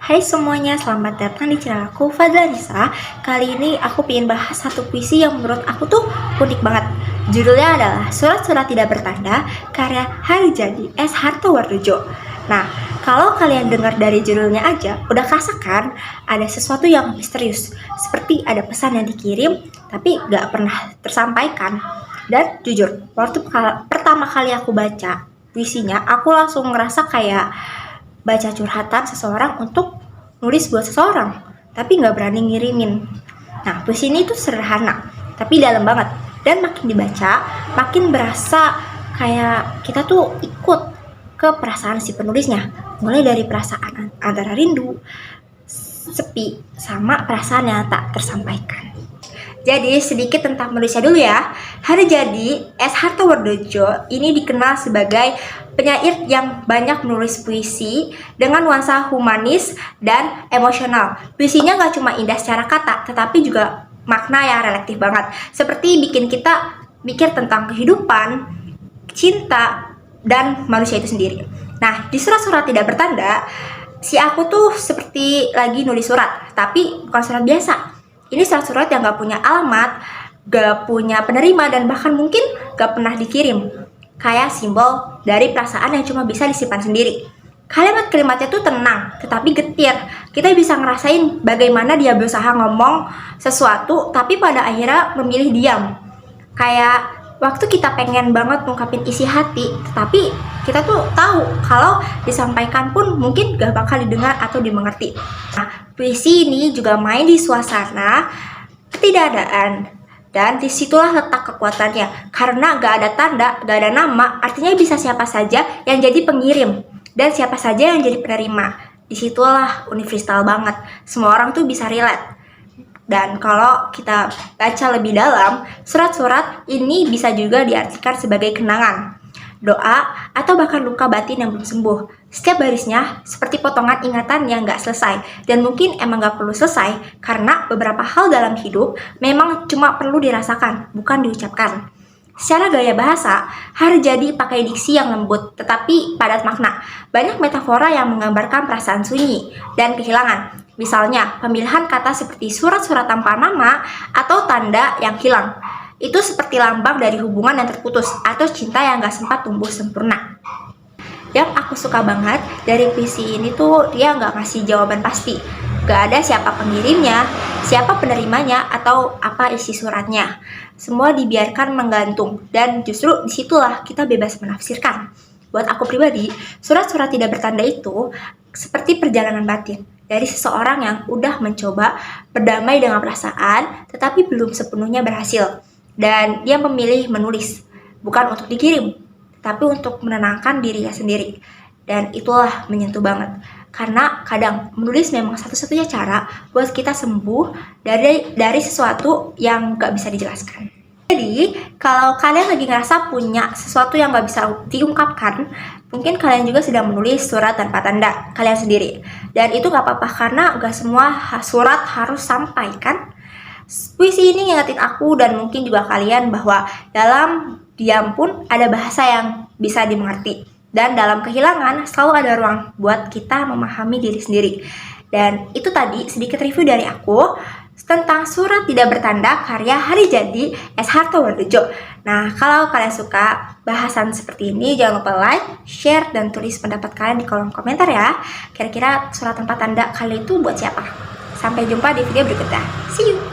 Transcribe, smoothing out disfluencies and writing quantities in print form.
Hai semuanya, selamat datang di channel aku, Fadlanisa. Kali ini aku ingin bahas satu puisi yang menurut aku tuh unik banget. Judulnya adalah Surat-Surat Tidak Bertanda, karya Harijadi S. Hartowardojo. Nah, kalau kalian dengar dari judulnya aja, udah kerasa kan ada sesuatu yang misterius. Seperti ada pesan yang dikirim, tapi gak pernah tersampaikan. Dan jujur, waktu pertama kali aku baca puisinya, aku langsung ngerasa kayak baca curhatan seseorang untuk nulis buat seseorang, tapi nggak berani ngirimin. Nah, puisi ini tuh sederhana, tapi dalam banget. Dan makin dibaca, makin berasa kayak kita tuh ikut ke perasaan si penulisnya. Mulai dari perasaan antara rindu, sepi, sama perasaan yang tak tersampaikan. Jadi sedikit tentang penulisnya dulu ya. Harijadi S. Hartowardojo ini dikenal sebagai penyair yang banyak menulis puisi dengan nuansa humanis dan emosional. Puisinya gak cuma indah secara kata, tetapi juga makna yang relatif banget. Seperti bikin kita mikir tentang kehidupan, cinta, dan manusia itu sendiri. Nah, di Surat-Surat Tidak Bertanda, si aku tuh seperti lagi nulis surat, tapi bukan surat biasa. Ini surat-surat yang gak punya alamat, gak punya penerima, dan bahkan mungkin gak pernah dikirim. Kayak simbol dari perasaan yang cuma bisa disimpan sendiri. Kalimat-kalimatnya tuh tenang, tetapi getir. Kita bisa ngerasain bagaimana dia berusaha ngomong sesuatu, tapi pada akhirnya memilih diam. Kayak waktu kita pengen banget ngungkapin isi hati, tetapi kita tuh tahu kalau disampaikan pun mungkin gak bakal didengar atau dimengerti. Nah, puisi ini juga main di suasana ketidakadaan, dan disitulah letak kekuatannya. Karena gak ada tanda, gak ada nama, artinya bisa siapa saja yang jadi pengirim dan siapa saja yang jadi penerima. Disitulah universal banget, semua orang tuh bisa relate. Dan kalau kita baca lebih dalam, surat-surat ini bisa juga diartikan sebagai kenangan, doa, atau bahkan luka batin yang belum sembuh. Setiap barisnya seperti potongan ingatan yang gak selesai, dan mungkin emang gak perlu selesai, karena beberapa hal dalam hidup memang cuma perlu dirasakan, bukan diucapkan. Secara gaya bahasa, Harijadi pakai diksi yang lembut tetapi padat makna. Banyak metafora yang menggambarkan perasaan sunyi dan kehilangan. Misalnya, pemilihan kata seperti surat-surat tanpa nama atau tanda yang hilang. Itu seperti lambang dari hubungan yang terputus atau cinta yang gak sempat tumbuh sempurna. Yang aku suka banget dari puisi ini tuh dia gak ngasih jawaban pasti. Gak ada siapa pengirimnya, siapa penerimanya, atau apa isi suratnya. Semua dibiarkan menggantung, dan justru disitulah kita bebas menafsirkan. Buat aku pribadi, surat-surat tidak bertanda itu seperti perjalanan batin dari seseorang yang udah mencoba berdamai dengan perasaan, tetapi belum sepenuhnya berhasil. Dan dia memilih menulis, bukan untuk dikirim, tapi untuk menenangkan dirinya sendiri. Dan itulah menyentuh banget. Karena kadang menulis memang satu-satunya cara buat kita sembuh dari sesuatu yang gak bisa dijelaskan. Jadi, kalau kalian lagi ngerasa punya sesuatu yang gak bisa diungkapkan, mungkin kalian juga sedang menulis surat tanpa tanda kalian sendiri. Dan itu gak apa-apa karena gak semua surat harus sampai kan. Puisi ini ngingetin aku dan mungkin juga kalian bahwa dalam diam pun ada bahasa yang bisa dimengerti. Dan dalam kehilangan selalu ada ruang buat kita memahami diri sendiri. Dan itu tadi sedikit review dari aku tentang Surat Tidak Bertanda karya Harijadi S. Hartowardojo. Nah, kalau kalian suka bahasan seperti ini, jangan lupa like, share, dan tulis pendapat kalian di kolom komentar ya. Kira-kira surat tanpa tanda kali itu buat siapa? Sampai jumpa di video berikutnya. See you!